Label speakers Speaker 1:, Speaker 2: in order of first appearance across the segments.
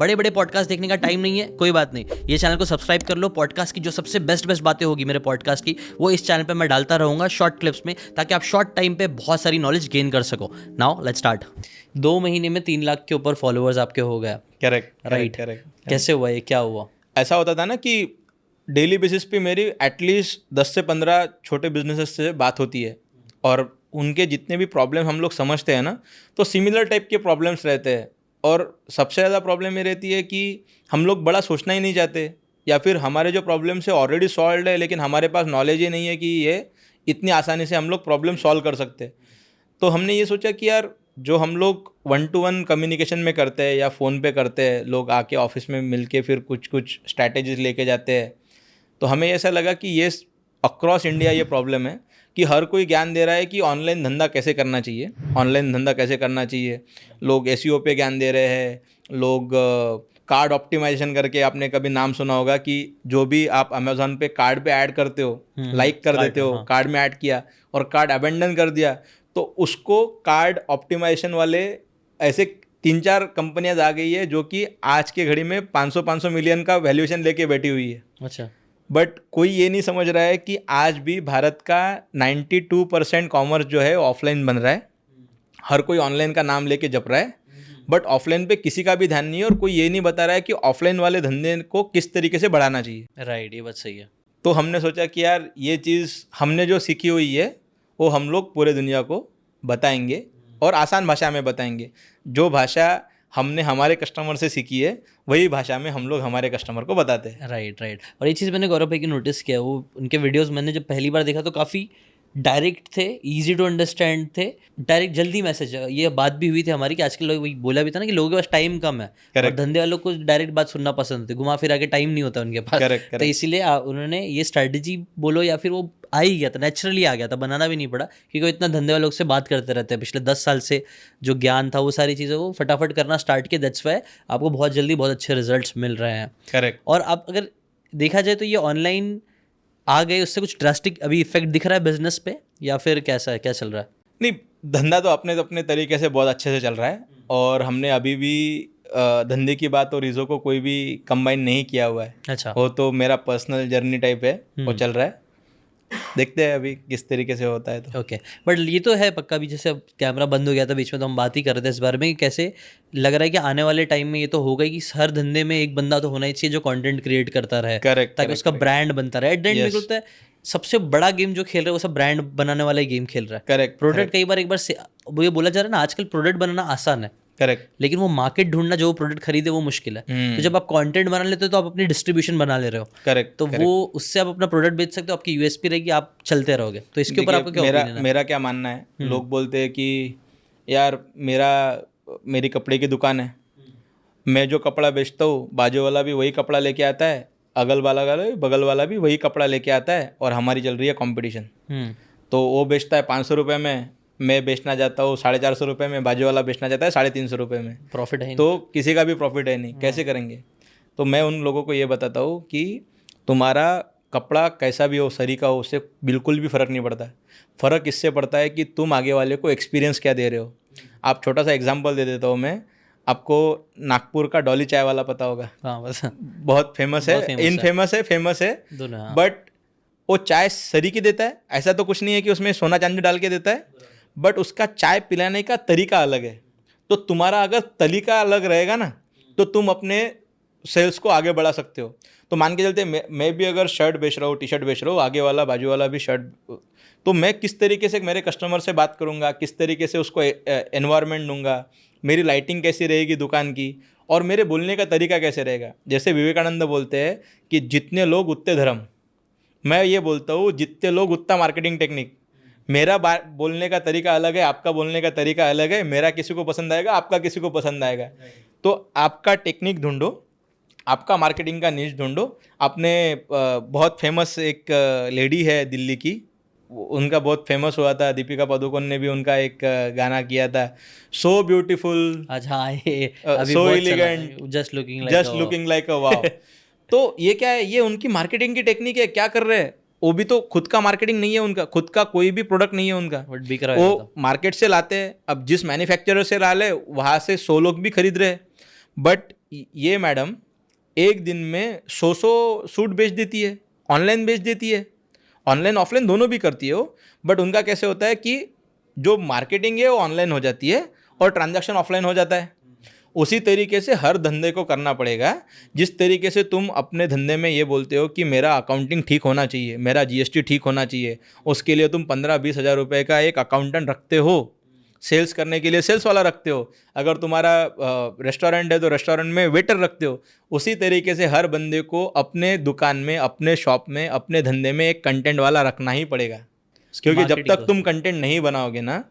Speaker 1: बड़े बड़े पॉडकास्ट देखने का टाइम नहीं है, कोई बात नहीं, ये चैनल को सब्सक्राइब कर लो। पॉडकास्ट की जो सबसे बेस्ट बातें होगी मेरे पॉडकास्ट की, वो इस चैनल पे मैं डालता रहूँगा शॉर्ट क्लिप्स में, ताकि आप शॉर्ट टाइम पे बहुत सारी नॉलेज गेन कर सको। Now let's start. 2 महीने में 3 लाख के ऊपर फॉलोअर्स आपके हो गया।
Speaker 2: Correct
Speaker 1: right. कैसे हुआ ये, क्या हुआ?
Speaker 2: ऐसा होता था ना कि डेली बेसिस पे मेरी एटलीस्ट 10 से 15 छोटे बिजनेसेस से बात होती है, और उनके जितने भी प्रॉब्लम हम लोग समझते हैं ना, तो सिमिलर टाइप के प्रॉब्लम्स रहते हैं। और सबसे ज़्यादा प्रॉब्लम ये रहती है कि हम लोग बड़ा सोचना ही नहीं चाहते, या फिर हमारे जो प्रॉब्लम्स है ऑलरेडी सॉल्व है, लेकिन हमारे पास नॉलेज ही नहीं है कि ये इतनी आसानी से हम लोग प्रॉब्लम सॉल्व कर सकते। तो हमने ये सोचा कि यार जो हम लोग 1-to-1 कम्युनिकेशन में करते हैं या फ़ोन पे करते हैं, लोग आके ऑफिस में मिलके फिर कुछ स्ट्रैटेजीज लेके जाते हैं, तो हमें ऐसा लगा कि ये अक्रॉस इंडिया ये प्रॉब्लम है कि हर कोई ज्ञान दे रहा है कि ऑनलाइन धंधा कैसे करना चाहिए, ऑनलाइन धंधा कैसे करना चाहिए। लोग एसईओ पे ज्ञान दे रहे हैं, लोग कार्ड ऑप्टिमाइजेशन करके, आपने कभी नाम सुना होगा कि जो भी आप अमेज़ॉन पे कार्ड पे ऐड करते हो, लाइक कर देते हो, कार्ड में ऐड किया और कार्ड अबेंडन कर दिया, तो उसको कार्ड ऑप्टिमाइजेशन वाले ऐसे 3-4 कंपनियां आ गई है जो कि आज के घड़ी में 500 मिलियन का वैल्यूएशन लेके बैठी हुई है।
Speaker 1: अच्छा।
Speaker 2: बट कोई ये नहीं समझ रहा है कि आज भी भारत का 92% कॉमर्स जो है ऑफलाइन बन रहा है। हर कोई ऑनलाइन का नाम लेके जप रहा है, बट ऑफलाइन पे किसी का भी ध्यान नहीं है, और कोई ये नहीं बता रहा है कि ऑफलाइन वाले धंधे को किस तरीके से बढ़ाना चाहिए।
Speaker 1: राइट, ये बात सही है।
Speaker 2: तो हमने सोचा कि यार ये चीज़ हमने जो सीखी हुई है वो हम लोग पूरे दुनिया को बताएंगे, और आसान भाषा में बताएंगे। जो भाषा हमने हमारे कस्टमर से सीखी है वही भाषा में हम लोग हमारे कस्टमर को बताते हैं।
Speaker 1: राइट। और ये चीज़ मैंने गौरव भाई की नोटिस किया, वो उनके वीडियोस मैंने जब पहली बार देखा तो काफ़ी डायरेक्ट थे, इजी टू अंडरस्टैंड थे, डायरेक्ट जल्दी मैसेज। ये बात भी हुई थी हमारी कि आजकल लोग, वही बोला भी था ना कि लोगों के पास टाइम कम है, और धंधे वालों को डायरेक्ट बात सुनना पसंद होती है, घुमा फिरा के टाइम नहीं होता उनके पास। तो इसीलिए उन्होंने ये स्ट्रैटेजी बोलो या फिर वो आ ही गया था, नेचुरली आ गया था, बनाना भी नहीं पड़ा, क्योंकि वो इतना धंधे वालों से बात करते रहते हैं पिछले 10 साल से। जो ज्ञान था वो सारी चीज़ें वो फटाफट करना स्टार्ट किया, दैट्स वाई आपको बहुत जल्दी बहुत अच्छे रिजल्ट्स मिल रहे हैं।
Speaker 2: करेक्ट।
Speaker 1: और अब अगर देखा जाए तो ये ऑनलाइन आ गए, उससे कुछ ड्रास्टिक अभी इफेक्ट दिख रहा है बिजनेस पे, या फिर कैसा है, क्या चल रहा है?
Speaker 2: नहीं, धंधा तो अपने तरीके से बहुत अच्छे से चल रहा है, और हमने अभी भी धंधे की बात और रीजो को कोई भी कंबाइन नहीं किया हुआ है।
Speaker 1: अच्छा।
Speaker 2: वो तो मेरा पर्सनल जर्नी टाइप है, वो चल रहा है, देखते हैं अभी किस तरीके से होता है। तो
Speaker 1: ओके, बट ये तो है पक्का भी, जैसे अब कैमरा बंद हो गया था बीच में तो हम बात ही कर रहे थे इस बारे में कि कैसे लग रहा है कि आने वाले टाइम में ये तो होगा कि हर धंधे में एक बंदा तो होना ही चाहिए जो कंटेंट क्रिएट करता रहे, ताकि उसका ब्रांड बनता रहे। एट द एंड होता है सबसे बड़ा गेम जो खेल रहा है वो सब ब्रांड बनाने वाला ही गेम खेल रहा है।
Speaker 2: करेक्ट।
Speaker 1: प्रोडक्ट कई बार वो ये बोला जा रहा है ना, आजकल प्रोडक्ट बनाना आसान है,
Speaker 2: करेक्ट,
Speaker 1: लेकिन वो मार्केट ढूंढना जो प्रोडक्ट खरीदे वो मुश्किल है। तो जब आप कंटेंट बना लेते हो तो आप अपनी डिस्ट्रीब्यूशन बना ले रहे हो।
Speaker 2: करेक्ट।
Speaker 1: तो वो उससे आप अपना प्रोडक्ट बेच सकते हो, आपकी यूएसपी रहेगी, आप चलते रहोगे। तो इसके ऊपर आपका क्या ओपिनियन है?
Speaker 2: मेरा क्या मानना है, लोग बोलते हैं कि यार मेरी कपड़े की दुकान है, मैं जो कपड़ा बेचता हूँ बाजू वाला भी वही कपड़ा लेके आता है, बगल वाला भी वही कपड़ा लेके आता है, और हमारी चल रही है कंपटीशन। तो वो बेचता है 500 रुपये में, मैं बेचना चाहता हूँ 450 रुपये में, बाजू वाला बेचना चाहता है 350 रुपये में।
Speaker 1: प्रॉफिट है
Speaker 2: तो किसी का भी प्रॉफिट है नहीं, कैसे करेंगे? तो मैं उन लोगों को ये बताता हूँ कि तुम्हारा कपड़ा कैसा भी हो, सरी का हो, उससे बिल्कुल भी फ़र्क नहीं पड़ता। फ़र्क इससे पड़ता है कि तुम आगे वाले को एक्सपीरियंस क्या दे रहे हो। आप छोटा सा एग्जांपल दे देता हूँ मैं आपको। नागपुर का डॉली चाय वाला पता होगा?
Speaker 1: हाँ, बस
Speaker 2: बहुत फेमस है, फेमस है, बट वो चाय सरी की देता है, ऐसा तो कुछ नहीं है कि उसमें सोना चांदी डाल के देता है, बट उसका चाय पिलाने का तरीका अलग है। तो तुम्हारा अगर तरीका अलग रहेगा ना, तो तुम अपने सेल्स को आगे बढ़ा सकते हो। तो मान के चलते मैं भी अगर शर्ट बेच रहा हूँ, टी शर्ट बेच रहा हूँ, आगे वाला बाजू वाला भी शर्ट, तो मैं किस तरीके से मेरे कस्टमर से बात करूँगा, किस तरीके से उसको एनवायरनमेंट दूंगा, मेरी लाइटिंग कैसी रहेगी दुकान की, और मेरे बोलने का तरीका कैसे रहेगा। जैसे विवेकानंद बोलते हैं कि जितने लोग उतने धर्म, मैं ये बोलता हूँ जितने लोग उतना मार्केटिंग टेक्निक। मेरा बोलने का तरीका अलग है, आपका बोलने का तरीका अलग है, मेरा किसी को पसंद आएगा, आपका किसी को पसंद आएगा। तो आपका टेक्निक ढूंढो, आपका मार्केटिंग का नीश ढूंढो। आपने बहुत फेमस एक लेडी है दिल्ली की, उनका बहुत फेमस हुआ था, दीपिका पादुकोण ने भी उनका एक गाना किया था, so beautiful, so elegant, just looking like a wow. तो ये क्या है, ये उनकी मार्केटिंग की टेक्निक है। क्या कर रहे हैं वो, भी तो खुद का मार्केटिंग नहीं है उनका, खुद का कोई भी प्रोडक्ट नहीं है उनका, वो मार्केट से लाते हैं। अब जिस मैन्युफैक्चरर से ला ले वहाँ से 100 लोग भी खरीद रहे हैं, बट ये मैडम एक दिन में 100 सूट बेच देती है, ऑनलाइन बेच देती है, ऑनलाइन ऑफलाइन दोनों भी करती है वो। बट उनका कैसे होता है कि जो मार्केटिंग है वो ऑनलाइन हो जाती है और ट्रांजैक्शन ऑफलाइन हो जाता है। उसी तरीके से हर धंधे को करना पड़ेगा। जिस तरीके से तुम अपने धंधे में ये बोलते हो कि मेरा अकाउंटिंग ठीक होना चाहिए, मेरा जीएसटी ठीक होना चाहिए, उसके लिए तुम 15-20 हज़ार रुपये का एक अकाउंटेंट रखते हो, सेल्स करने के लिए सेल्स वाला रखते हो, अगर तुम्हारा रेस्टोरेंट है तो रेस्टोरेंट में वेटर रखते हो। उसी तरीके से हर बंदे को अपने दुकान में, अपने शॉप में, अपने धंधे में एक कंटेंट वाला रखना ही पड़ेगा। क्योंकि जब तक तुम कंटेंट नहीं बनाओगे ना,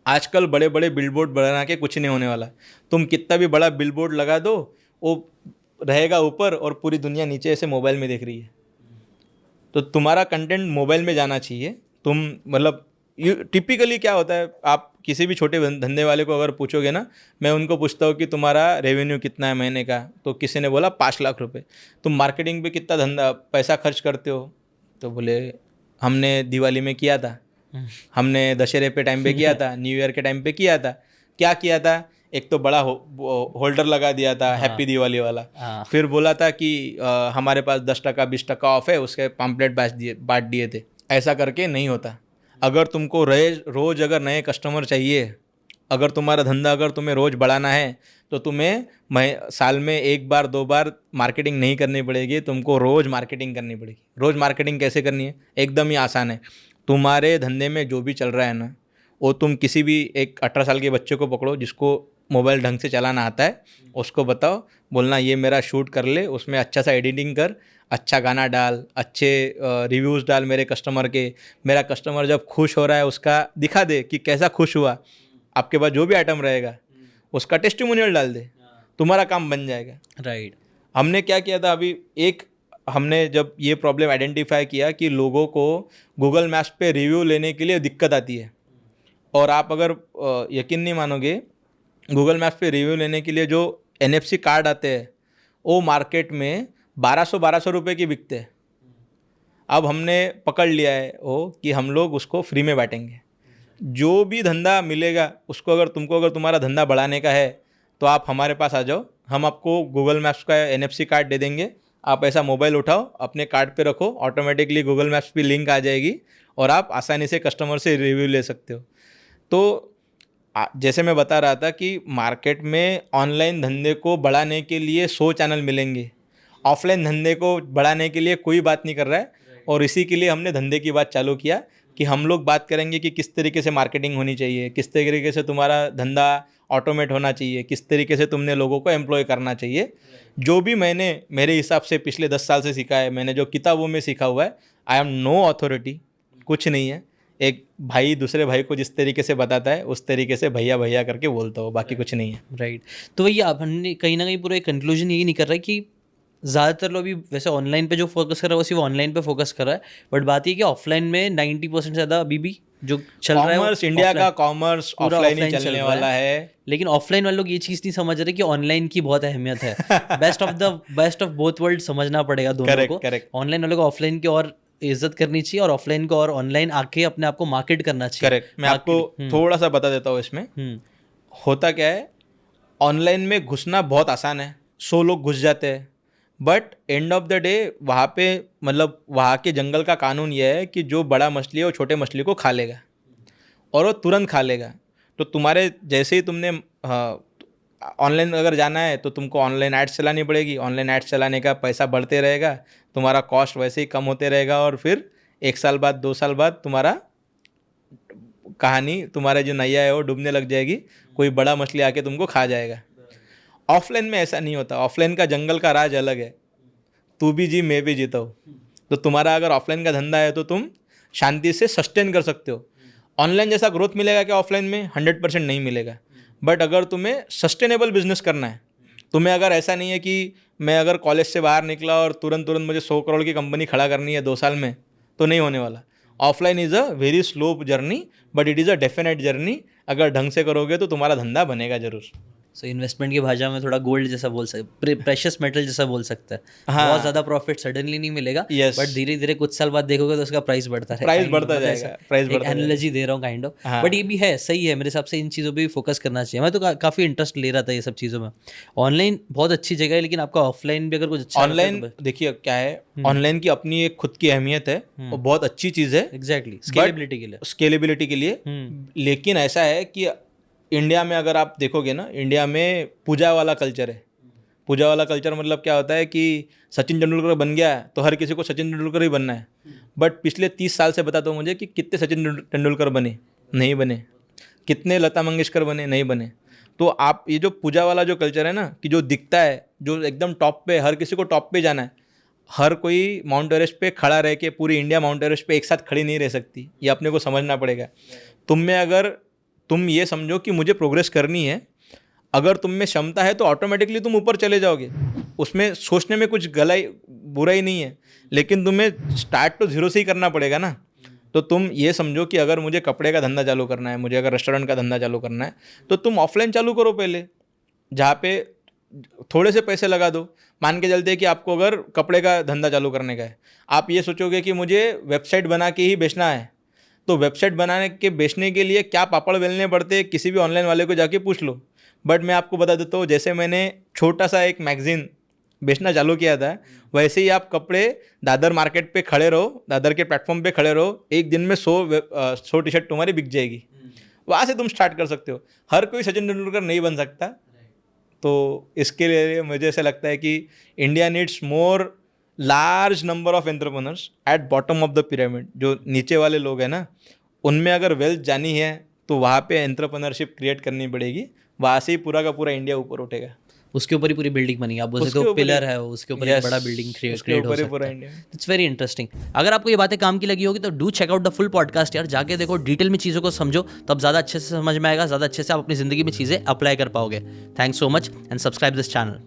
Speaker 2: आजकल बड़े बड़े बिलबोर्ड बना के कुछ नहीं होने वाला। तुम कितना भी बड़ा बिलबोर्ड लगा दो, वो रहेगा ऊपर और पूरी दुनिया नीचे ऐसे मोबाइल में देख रही है। तो तुम्हारा कंटेंट मोबाइल में जाना चाहिए। तुम मतलब टिपिकली क्या होता है, आप किसी भी छोटे धंधे वाले को अगर पूछोगे ना, मैं उनको पूछता हूँ कि तुम्हारा रेवेन्यू कितना है महीने का, तो किसी ने बोला 5 लाख रुपए। तुम मार्केटिंग पे कितना पैसा खर्च करते हो, तो बोले हमने दिवाली में किया था, हमने दशहरे पे टाइम पे किया था, न्यू ईयर के टाइम पे किया था। क्या किया था, एक तो बड़ा होल्डर लगा दिया था, हैप्पी दिवाली वाला। फिर बोला था कि हमारे पास 10% 20% ऑफ है, उसके पम्पलेट बांट दिए थे। ऐसा करके नहीं होता। अगर तुमको रोज़ अगर नए कस्टमर चाहिए, अगर तुम्हारा धंधा अगर तुम्हें रोज़ बढ़ाना है, तो तुम्हें साल में 1 बार 2 बार मार्केटिंग नहीं करनी पड़ेगी, तुमको रोज़ मार्केटिंग करनी पड़ेगी। रोज़ मार्केटिंग कैसे करनी है, एकदम ही आसान है। तुम्हारे धंधे में जो भी चल रहा है ना, वो तुम किसी भी एक 18 साल के बच्चे को पकड़ो जिसको मोबाइल ढंग से चलाना आता है, उसको बताओ, बोलना ये मेरा शूट कर ले, उसमें अच्छा सा एडिटिंग कर, अच्छा गाना डाल, अच्छे रिव्यूज़ डाल मेरे कस्टमर के। मेरा कस्टमर जब खुश हो रहा है उसका दिखा दे कि कैसा खुश हुआ। आपके पास जो भी आइटम रहेगा उसका टेस्टिमोनियल डाल दे, तुम्हारा काम बन जाएगा।
Speaker 1: राइट।
Speaker 2: हमने क्या किया था अभी, हमने जब ये प्रॉब्लम आइडेंटिफाई किया कि लोगों को गूगल मैप्स पे रिव्यू लेने के लिए दिक्कत आती है, और आप अगर यकीन नहीं मानोगे, गूगल मैप्स पे रिव्यू लेने के लिए जो NFC कार्ड आते हैं वो मार्केट में 1200 रुपये की बिकते हैं। अब हमने पकड़ लिया है वो कि हम लोग उसको फ्री में बांटेंगे। जो भी धंधा मिलेगा उसको, अगर तुम्हारा धंधा बढ़ाने का है तो आप हमारे पास आ जाओ, हम आपको गूगल मैप्स का NFC कार्ड दे देंगे। आप ऐसा मोबाइल उठाओ, अपने कार्ड पे रखो, ऑटोमेटिकली गूगल मैप्स पे लिंक आ जाएगी और आप आसानी से कस्टमर से रिव्यू ले सकते हो। तो जैसे मैं बता रहा था कि मार्केट में ऑनलाइन धंधे को बढ़ाने के लिए 100 चैनल मिलेंगे, ऑफलाइन धंधे को बढ़ाने के लिए कोई बात नहीं कर रहा है। और इसी के लिए हमने धंधे की बात चालू किया कि हम लोग बात करेंगे कि किस तरीके से मार्केटिंग होनी चाहिए, किस तरीके से तुम्हारा धंधा ऑटोमेट होना चाहिए, किस तरीके से तुमने लोगों को एम्प्लॉय करना चाहिए। जो भी मैंने मेरे हिसाब से पिछले 10 साल से सीखा है, मैंने जो किताबों में सीखा हुआ है, आई एम नो अथॉरिटी, कुछ नहीं है। एक भाई दूसरे भाई को जिस तरीके से बताता है उस तरीके से भैया भैया करके बोलता हो, बाकी कुछ नहीं है।
Speaker 1: राइट। तो वही हमने कहीं ना कहीं पूरा एक कंक्लूजन यही नहीं कर रहा है कि ज़्यादातर लोग अभी वैसे ऑनलाइन पे जो फोकस कर रहा है वो सिर्फ ऑनलाइन पे फोकस कर रहा है, बट बात ये कि ऑफलाइन में 90% ज़्यादा अभी भी जो चल रहा है,
Speaker 2: कॉमर्स, इंडिया का कॉमर्स ऑफलाइन ही चलने वाला है।
Speaker 1: लेकिन ऑफलाइन वाले लोग ये चीज़ नहीं समझ रहे कि ऑनलाइन की बहुत अहमियत है। बेस्ट ऑफ बोथ वर्ल्ड समझना पड़ेगा दोनों को। ऑनलाइन वालों को ऑफलाइन की और इज्जत करनी चाहिए और ऑफलाइन को और ऑनलाइन आके अपने आप को मार्केट करना चाहिए।
Speaker 2: करेक्ट। मैं आपको थोड़ा सा बता देता हूँ इसमें होता क्या है। ऑनलाइन में घुसना बहुत आसान है, 100 लोग घुस जाते हैं, but end of the day वहाँ पे मतलब वहाँ के जंगल का कानून ये है कि जो बड़ा मछली है वो छोटे मछली को खा लेगा और वो तुरंत खा लेगा। तो तुम्हारे जैसे ही तुमने ऑनलाइन अगर जाना है तो तुमको ऑनलाइन एड्स चलानी पड़ेगी। ऑनलाइन एड्स चलाने का पैसा बढ़ते रहेगा, तुम्हारा कॉस्ट वैसे ही कम होते रहेगा, और फिर 1 साल बाद 2 साल बाद तुम्हारा कहानी, तुम्हारा जो नैया है वो डूबने लग जाएगी, कोई बड़ा मछली आके तुमको खा जाएगा। ऑफलाइन में ऐसा नहीं होता। ऑफलाइन का जंगल का राज अलग है, तू भी जी मैं भी जीता हूँ। तो तुम्हारा अगर ऑफलाइन का धंधा है तो तुम शांति से सस्टेन कर सकते हो। ऑनलाइन जैसा ग्रोथ मिलेगा क्या ऑफलाइन में? 100% नहीं मिलेगा। बट अगर तुम्हें सस्टेनेबल बिजनेस करना है, तुम्हें अगर ऐसा नहीं है कि मैं अगर कॉलेज से बाहर निकला और तुरंत मुझे 100 करोड़ की कंपनी खड़ा करनी है 2 साल में, तो नहीं होने वाला। Offline is a very slow journey, but it is a definite journey. अगर ढंग से करोगे तो तुम्हारा धंधा बनेगा जरूर।
Speaker 1: सो इन्वेस्टमेंट की भाषा में थोड़ा गोल्ड जैसा बोल सकते, प्रेशियस मेटल जैसा बोल सकते हैं।
Speaker 2: हाँ।
Speaker 1: बहुत ज्यादा प्रॉफिट सडनली नहीं मिलेगा,
Speaker 2: Yes.
Speaker 1: बट धीरे धीरे कुछ साल बाद देखोगे तो उसका प्राइस बढ़ता है,
Speaker 2: प्राइस बढ़ता जाएगा, प्राइस बढ़ता
Speaker 1: एनालॉजी दे रहा हूँ काइंड ऑफ।
Speaker 2: हाँ।
Speaker 1: बट ये भी है, सही है मेरे हिसाब से, इन चीज़ों पे भी फोकस करना चाहिए। मैं तो काफ़ी इंटरेस्ट ले रहा था ये सब चीज़ों में। ऑनलाइन बहुत अच्छी जगह है, लेकिन आपका ऑफलाइन भी अगर कुछ अच्छा
Speaker 2: ऑनलाइन देखिए क्या है, ऑनलाइन की अपनी एक खुद की अहमियत है, वो बहुत अच्छी चीज़ है
Speaker 1: एग्जैक्टली स्केलेबिलिटी के लिए,
Speaker 2: स्केलेबिलिटी के लिए। लेकिन ऐसा है कि इंडिया में अगर आप देखोगे ना, इंडिया में पूजा वाला कल्चर है। पूजा वाला कल्चर मतलब क्या होता है कि सचिन तेंदुलकर बन गया है तो हर किसी को सचिन तेंदुलकर ही बनना है। बट पिछले 30 साल से बता दो मुझे कि कितने सचिन तेंदुलकर बने, नहीं बने। कितने लता मंगेशकर बने, नहीं बने। तो आप ये जो पूजा वाला जो कल्चर है ना, कि जो दिखता है, जो एकदम टॉप पे, हर किसी को टॉप पे जाना है, हर कोई माउंट एवरेस्ट पे खड़ा रह के, पूरी इंडिया माउंट एवरेस्ट पे एक साथ खड़ी नहीं रह सकती, ये अपने को समझना पड़ेगा। तुम में अगर तुम ये समझो कि मुझे प्रोग्रेस करनी है, अगर तुम में क्षमता है तो ऑटोमेटिकली तुम ऊपर चले जाओगे, उसमें सोचने में कुछ बुराई नहीं है। लेकिन तुम्हें स्टार्ट तो जीरो से ही करना पड़ेगा ना। तो तुम ये समझो कि अगर मुझे कपड़े का धंधा चालू करना है, मुझे अगर रेस्टोरेंट का धंधा चालू करना है, तो तुम ऑफलाइन चालू करो पहले, जहाँ पे थोड़े से पैसे लगा दो। मान के चलते हैं कि आपको अगर कपड़े का धंधा चालू करने का है, आप ये सोचोगे कि मुझे वेबसाइट बना के ही बेचना है, तो वेबसाइट बनाने के बेचने के लिए क्या पापड़ बेलने पड़ते हैं, किसी भी ऑनलाइन वाले को जाके पूछ लो। बट मैं आपको बता देता हूँ, जैसे मैंने छोटा सा एक मैगजीन बेचना चालू किया था, वैसे ही आप कपड़े दादर मार्केट पे खड़े रहो, दादर के प्लेटफॉर्म पे खड़े रहो, एक दिन में 100 टी शर्ट तुम्हारी बिक जाएगी। वहाँ से तुम स्टार्ट कर सकते हो। हर कोई सचिन तेंदुलकर नहीं बन सकता। तो इसके लिए मुझे ऐसा लगता है कि India needs more large number of entrepreneurs at bottom of the pyramid. जो नीचे वाले लोग हैं ना, उनमें अगर वेल्थ जानी है तो वहाँ पे एंटरप्रेन्योरशिप क्रिएट करनी पड़ेगी, वहाँ से ही पूरा का पूरा इंडिया ऊपर उठेगा।
Speaker 1: उसके ऊपर ही पूरी बिल्डिंग बनेगी, आप बोल सकते हो पिलर है वो, उसके ऊपर एक बड़ा बिल्डिंग क्रिएट हो सकता है। It's very interesting. अगर आपको ये बातें काम की लगी होगी तो do check out the full podcast यार, जाके देखो, डिटेल में चीज़ों को समझो, तब ज़्यादा अच्छे से समझ में आएगा, ज़्यादा अच्छे से आप अपनी ज़िंदगी में चीज़ें अप्लाई कर पाओगे। Thanks so much and subscribe this channel.